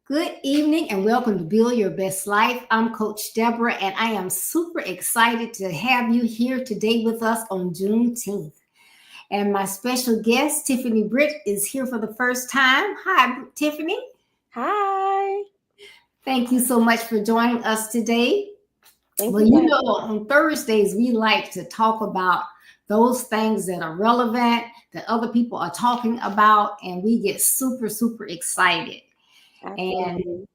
Good evening and welcome to Build Your Best Life. I'm Coach Deborah and I am super excited to have you here today with us on Juneteenth. And my special guest, Tiffany Britt, is here for the first time. Hi, Tiffany. Hi. Thank you so much for joining us today. Thank Well, you. you know, on Thursdays, we like to talk about those things that are relevant, that other people are talking about, and we get super, super excited. Absolutely.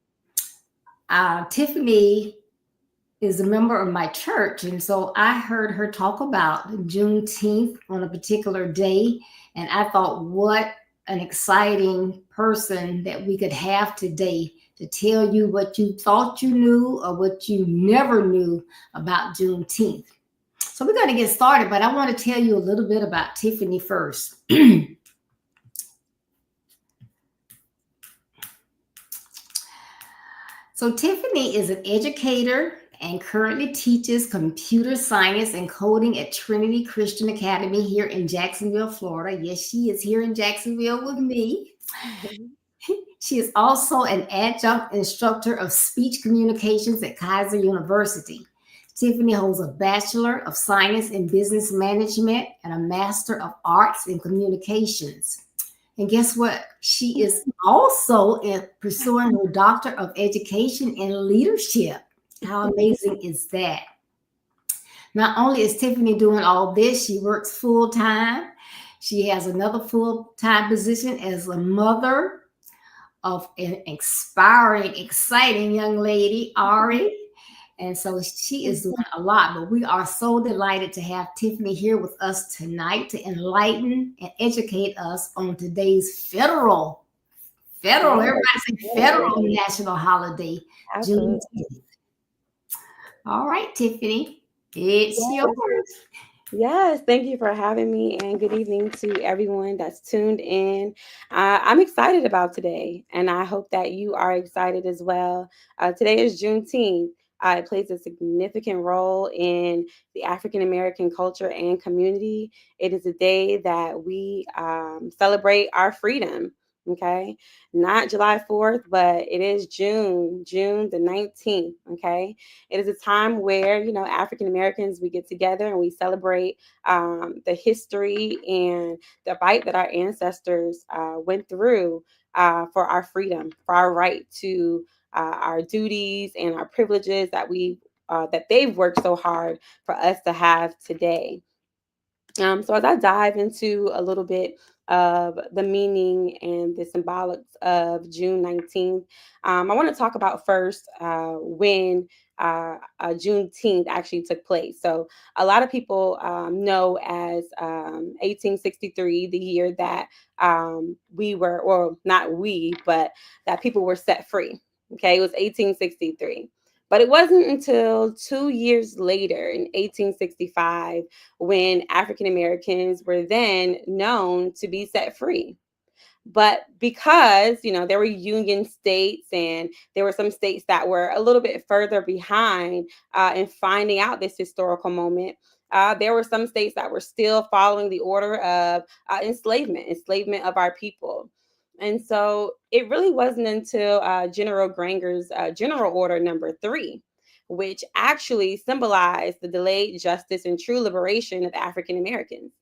And Tiffany is a member of my church. And so I heard her talk about Juneteenth on a particular day. And I thought, what an exciting person that we could have today to tell you what you thought you knew or what you never knew about Juneteenth. So we're going to get started, but I want to tell you a little bit about Tiffany first. So Tiffany is an educator and currently teaches computer science and coding at Trinity Christian Academy here in Jacksonville, Florida. Yes, she is here in Jacksonville with me. She is also an adjunct instructor of speech communications at Kaiser University. Tiffany holds a Bachelor of Science in Business Management and a Master of Arts in Communications. And guess what? She is also pursuing her Doctor of Education in Leadership. How amazing is that? Not only is Tiffany doing all this, she works full-time. She has another full-time position as a mother of an inspiring, exciting young lady, Ari. And so she is doing a lot, but we are so delighted to have Tiffany here with us tonight to enlighten and educate us on today's federal national holiday, Juneteenth. All right, Tiffany, it's yours. Yes, thank you for having me, and good evening to everyone that's tuned in. I'm excited about today, and I hope that you are excited as well. Today is Juneteenth. It plays a significant role in the African American culture and community. It is a day that we celebrate our freedom. Okay, not July 4th, but it is June the 19th. Okay, it is a time where, African Americans, we get together and we celebrate the history and the fight that our ancestors went through for our freedom, for our right to our duties and our privileges that they've worked so hard for us to have today. So as I dive into a little bit of the meaning and the symbolics of June 19th, I want to talk about first when Juneteenth actually took place. So a lot of people know as 1863, the year that we were, well, not we, but that people were set free. Okay, it was 1863. But it wasn't until 2 years later in 1865 when African Americans were then known to be set free. But because, there were union states and there were some states that were a little bit further behind in finding out this historical moment, there were some states that were still following the order of enslavement of our people. And so it really wasn't until General Granger's General Order number 3, which actually symbolized the delayed justice and true liberation of African Americans.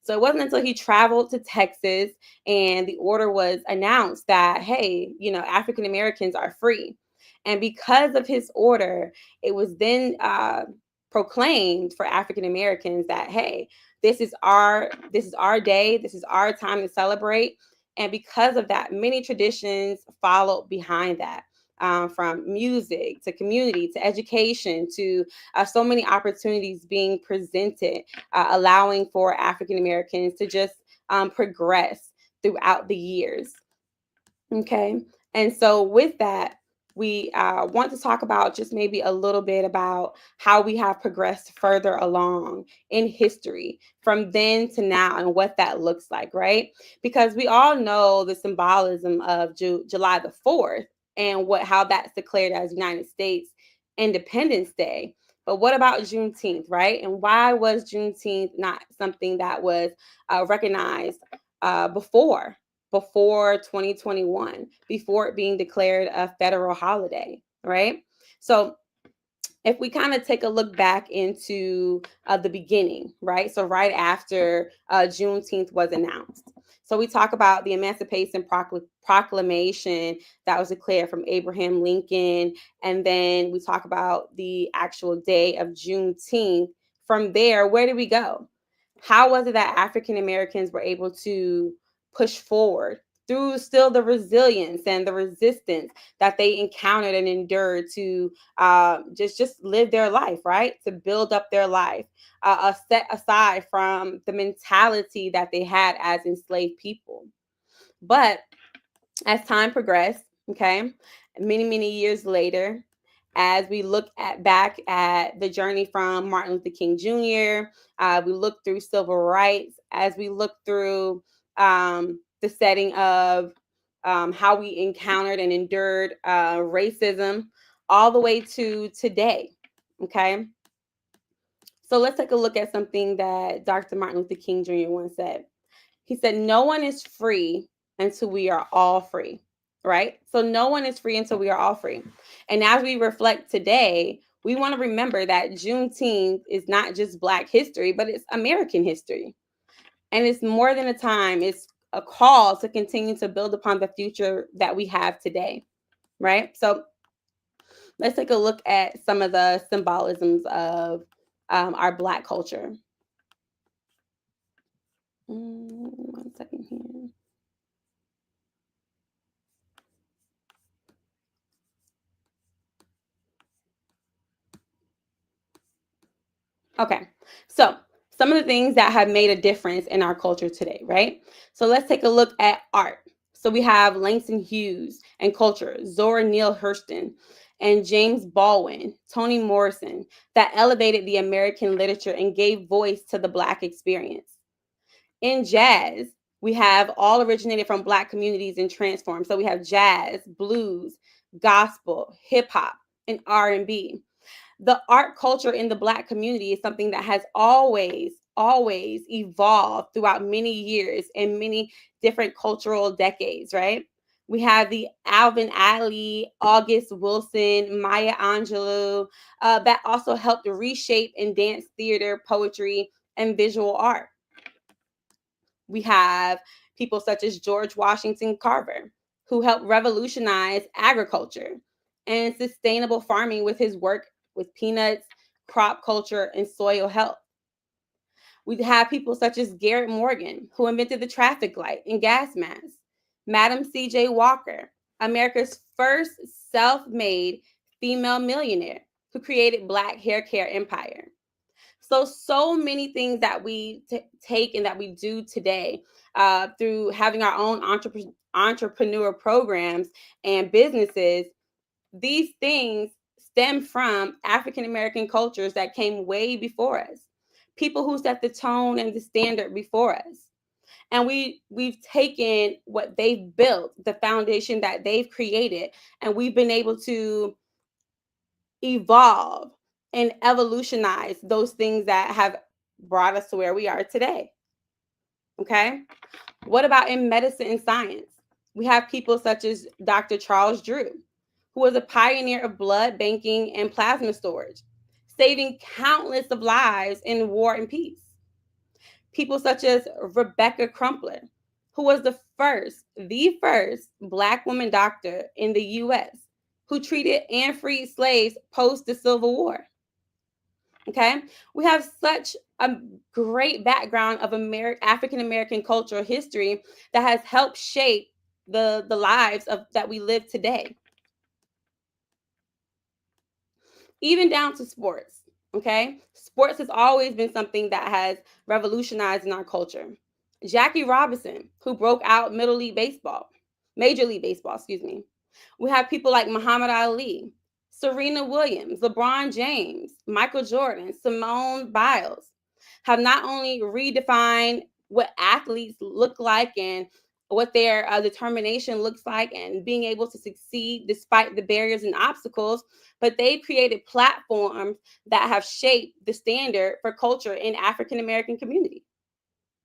So it wasn't until he traveled to Texas and the order was announced that, hey, African Americans are free. And because of his order, it was then proclaimed for African Americans that, hey, this is our day, this is our time to celebrate. And because of that, many traditions followed behind that. From music to community to education to so many opportunities being presented, allowing for African Americans to just progress throughout the years. Okay. And so with that, we want to talk about just maybe a little bit about how we have progressed further along in history from then to now and what that looks like, right? Because we all know the symbolism of July the 4th and how that's declared as United States Independence Day. But what about Juneteenth, right? And why was Juneteenth not something that was recognized before 2021, before it being declared a federal holiday, right? So if we kind of take a look back into the beginning, right? So right after Juneteenth was announced. So we talk about the Emancipation Proclamation that was declared from Abraham Lincoln. And then we talk about the actual day of Juneteenth. From there, where did we go? How was it that African Americans were able to push forward through still the resilience and the resistance that they encountered and endured to just live their life, right? To build up their life, set aside from the mentality that they had as enslaved people. But as time progressed, okay, many years later, as we look back at the journey from Martin Luther King Jr., we look through civil rights, as we look through the setting of how we encountered and endured racism, all the way to today. Okay. So let's take a look at something that Dr. Martin Luther King Jr. once said. He said, "No one is free until we are all free." Right? So no one is free until we are all free. And as we reflect today, we want to remember that Juneteenth is not just Black history, but it's American history. And it's more than a time, it's a call to continue to build upon the future that we have today. Right? So let's take a look at some of the symbolisms of our Black culture. 1 second here. Okay, so some of the things that have made a difference in our culture today, right? So let's take a look at art. So we have Langston Hughes and culture, Zora Neale Hurston, and James Baldwin, Toni Morrison, that elevated the American literature and gave voice to the Black experience. In jazz, we have all originated from Black communities and transformed. So we have jazz, blues, gospel, hip hop, and R&B. The art culture in the Black community is something that has always evolved throughout many years and many different cultural decades, right? We have the Alvin Ailey, August Wilson, Maya Angelou, that also helped reshape in dance, theater, poetry, and visual art. We have people such as George Washington Carver, who helped revolutionize agriculture and sustainable farming with his work with peanuts, crop culture, and soil health. We have people such as Garrett Morgan, who invented the traffic light and gas mask. Madam C.J. Walker, America's first self-made female millionaire who created Black hair care empire. So many things that we take and that we do today through having our own entrepreneur programs and businesses. These things stem from African American cultures that came way before us, people who set the tone and the standard before us. And we've taken what they've built, the foundation that they've created, and we've been able to evolve and evolutionize those things that have brought us to where we are today. Okay? What about in medicine and science? We have people such as Dr. Charles Drew, who was a pioneer of blood banking and plasma storage, saving countless of lives in war and peace. People such as Rebecca Crumpler, who was the first Black woman doctor in the U.S. who treated and freed slaves post the Civil War. Okay, we have such a great background of African American cultural history that has helped shape the lives of that we live today. Even down to sports. Okay, sports has always been something that has revolutionized in our culture. Jackie Robinson, who broke out Major League Baseball, excuse me. We have people like Muhammad Ali, Serena Williams, LeBron James, Michael Jordan, Simone Biles have not only redefined what athletes look like and what their determination looks like and being able to succeed despite the barriers and obstacles, but they've created platforms that have shaped the standard for culture in African American community.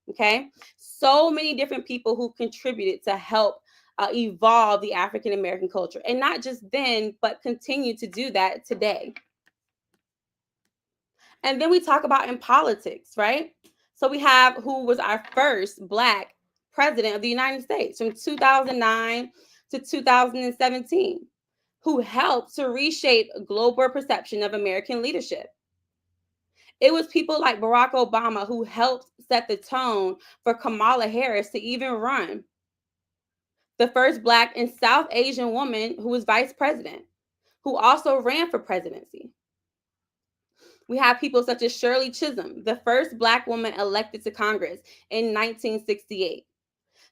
Okay, so many different people who contributed to help evolve the African American culture, and not just then, but continue to do that today. And then we talk about in politics, right? So we have who was our first Black president of the United States from 2009 to 2017, who helped to reshape global perception of American leadership. It was people like Barack Obama who helped set the tone for Kamala Harris to even run. The first Black and South Asian woman who was vice president, who also ran for presidency. We have people such as Shirley Chisholm, the first Black woman elected to Congress in 1968.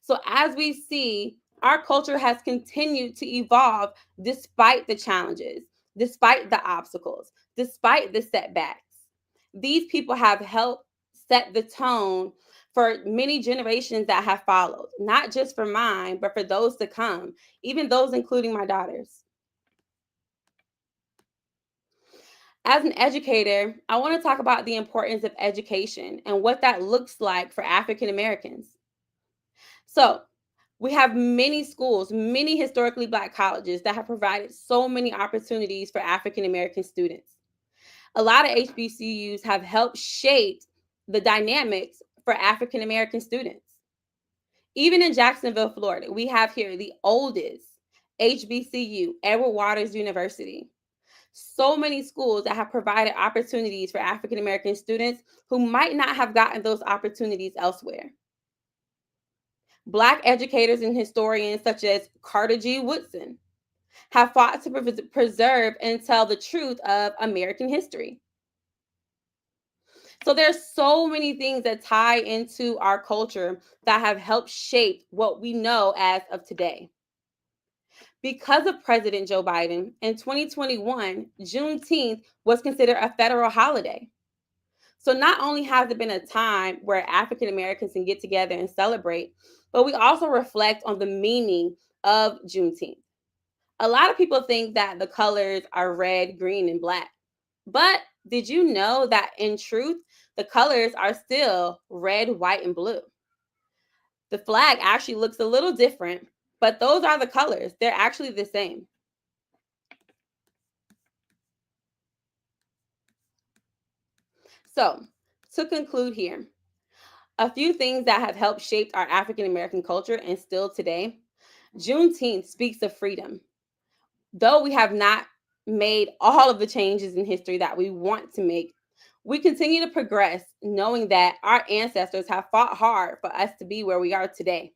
So as we see, our culture has continued to evolve despite the challenges, despite the obstacles, despite the setbacks. These people have helped set the tone for many generations that have followed, not just for mine, but for those to come, even those including my daughters. As an educator, I want to talk about the importance of education and what that looks like for African Americans. So, we have many schools, many historically Black colleges that have provided so many opportunities for African American students. A lot of HBCUs have helped shape the dynamics for African American students. Even in Jacksonville, Florida, we have here the oldest HBCU, Edward Waters University. So many schools that have provided opportunities for African American students who might not have gotten those opportunities elsewhere. Black educators and historians such as Carter G. Woodson have fought to preserve and tell the truth of American history. So there's so many things that tie into our culture that have helped shape what we know as of today. Because of President Joe Biden, in 2021, Juneteenth was considered a federal holiday. So not only has it been a time where African Americans can get together and celebrate, but we also reflect on the meaning of Juneteenth. A lot of people think that the colors are red, green, and Black. But did you know that in truth, the colors are still red, white, and blue? The flag actually looks a little different, but those are the colors. They're actually the same. So, to conclude here, a few things that have helped shape our African American culture and still today. Juneteenth speaks of freedom. Though we have not made all of the changes in history that we want to make, we continue to progress knowing that our ancestors have fought hard for us to be where we are today.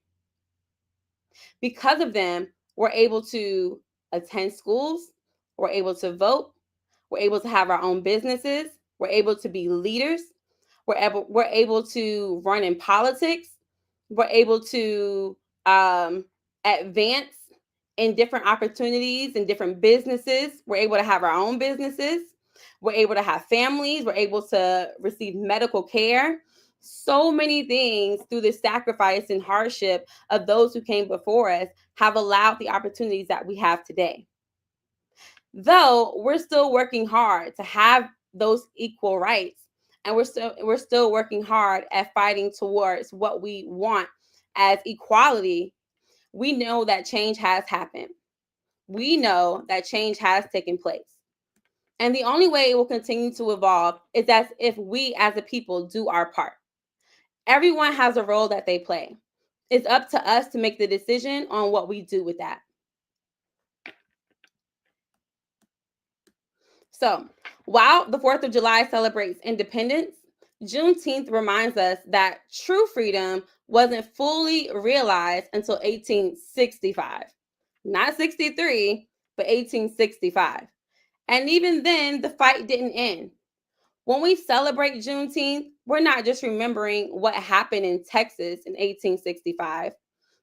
Because of them, we're able to attend schools, we're able to vote, we're able to have our own businesses, we're able to be leaders, we're able to run in politics, we're able to advance in different opportunities and different businesses. We're able to have our own businesses. We're able to have families. We're able to receive medical care. So many things through the sacrifice and hardship of those who came before us have allowed the opportunities that we have today. Though we're still working hard to have those equal rights, and we're still working hard at fighting towards what we want as equality, we know that change has happened. We know that change has taken place. And the only way it will continue to evolve is as if we as a people do our part. Everyone has a role that they play. It's up to us to make the decision on what we do with that. So, while the 4th of July celebrates independence, Juneteenth reminds us that true freedom wasn't fully realized until 1865. Not 63, but 1865. And even then, the fight didn't end. When we celebrate Juneteenth, we're not just remembering what happened in Texas in 1865,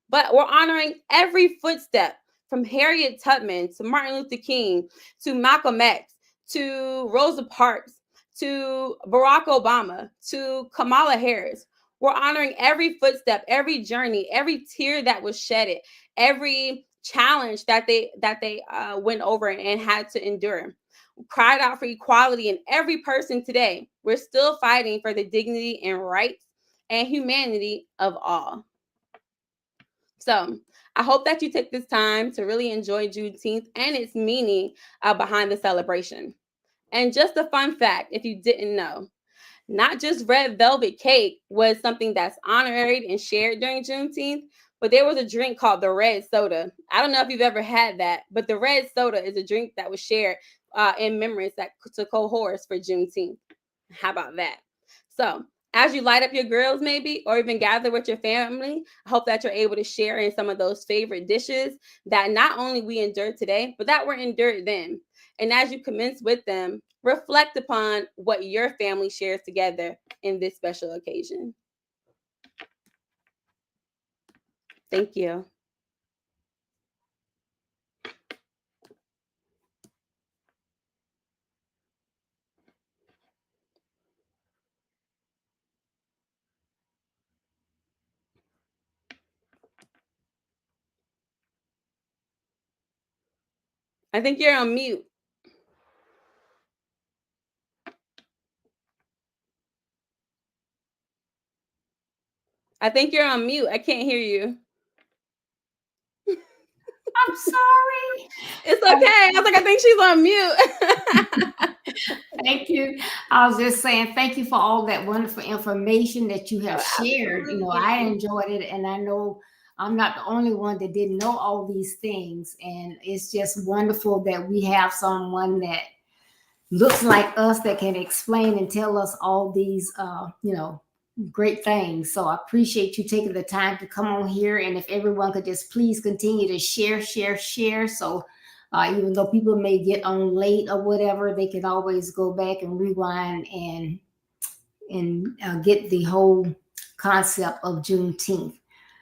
but we're honoring every footstep from Harriet Tubman to Martin Luther King to Malcolm X to Rosa Parks to Barack Obama to Kamala Harris. We're honoring every footstep, every journey, every tear that was shedded, every challenge that they went over and had to endure. Cried out for equality in every person today. We're still fighting for the dignity and rights and humanity of all. So I hope that you take this time to really enjoy Juneteenth and its meaning behind the celebration. And just a fun fact, if you didn't know, not just red velvet cake was something that's honored and shared during Juneteenth, but there was a drink called the red soda. I don't know if you've ever had that, but the red soda is a drink that was shared in memories that to cohorts for Juneteenth. How about that? So as you light up your grills, maybe, or even gather with your family, I hope that you're able to share in some of those favorite dishes that not only we endured today, but that were endured then. And as you commence with them, reflect upon what your family shares together in this special occasion. Thank you. I think you're on mute. I think you're on mute. I can't hear you. I'm sorry. It's okay. I was like, I think she's on mute. Thank you. I was just saying thank you for all that wonderful information that you have shared. I enjoyed it, and I know I'm not the only one that didn't know all these things. And it's just wonderful that we have someone that looks like us that can explain and tell us all these, great things. So I appreciate you taking the time to come on here. And if everyone could just please continue to share, share, share. So even though people may get on late or whatever, they can always go back and rewind and get the whole concept of Juneteenth.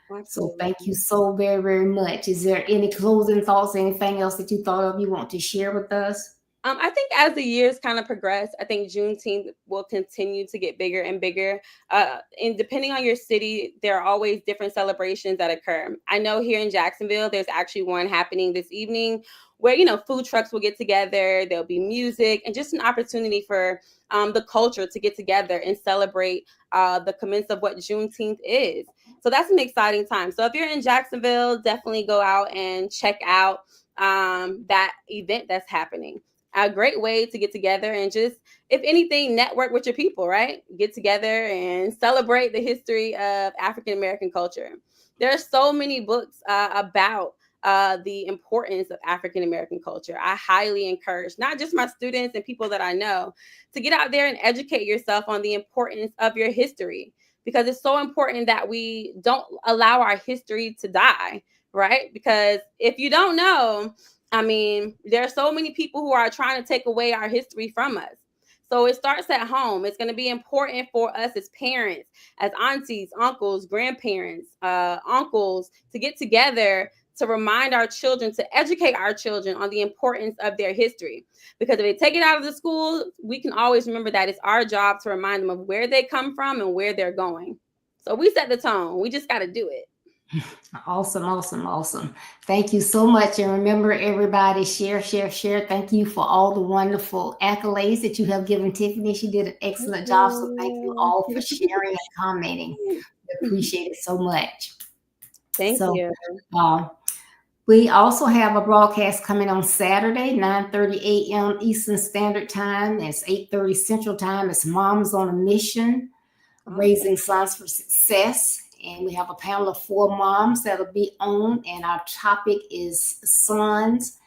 Absolutely. So thank you so very, very much. Is there any closing thoughts, anything else that you thought of you want to share with us? I think as the years kind of progress, I think Juneteenth will continue to get bigger and bigger. And depending on your city, there are always different celebrations that occur. I know here in Jacksonville, there's actually one happening this evening where, food trucks will get together, there'll be music, and just an opportunity for the culture to get together and celebrate the commence of what Juneteenth is. So that's an exciting time. So if you're in Jacksonville, definitely go out and check out that event that's happening. A great way to get together and just, if anything, network with your people, right? Get together and celebrate the history of African American culture. There are so many books about the importance of African American culture. I highly encourage not just my students and people that I know to get out there and educate yourself on the importance of your history, because it's so important that we don't allow our history to die, right? Because if you don't know, there are so many people who are trying to take away our history from us. So it starts at home. It's going to be important for us as parents, as aunties, uncles, grandparents, uncles, to get together to remind our children, to educate our children on the importance of their history. Because if they take it out of the school, we can always remember that it's our job to remind them of where they come from and where they're going. So we set the tone. We just got to do it. Awesome, awesome, awesome. Thank you so much. And remember, everybody, share, share, share. Thank you for all the wonderful accolades that you have given Tiffany. She did an excellent job. So thank you all for sharing and commenting. We appreciate it so much. Thank you. We also have a broadcast coming on Saturday, 9:30 a.m. Eastern Standard Time. It's 8:30 Central Time. It's Moms on a Mission, Raising Sons for Success. And we have a panel of 4 moms that'll be on, and our topic is sons.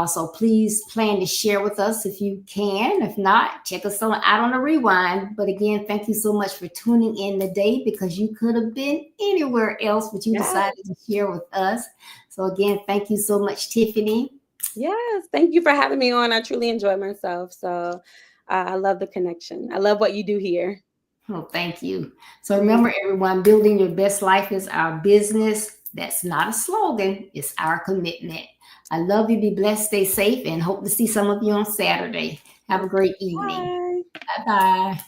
So please plan to share with us if you can. If not, check us out on the rewind. But again, thank you so much for tuning in today, because you could have been anywhere else, but you decided to share with us. So again, thank you so much, Tiffany. Yes, thank you for having me on. I truly enjoyed myself. So I love the connection. I love what you do here. Oh, thank you. So remember, everyone, building your best life is our business. That's not a slogan. It's our commitment. I love you. Be blessed. Stay safe, and hope to see some of you on Saturday. Have a great evening. Bye. Bye-bye.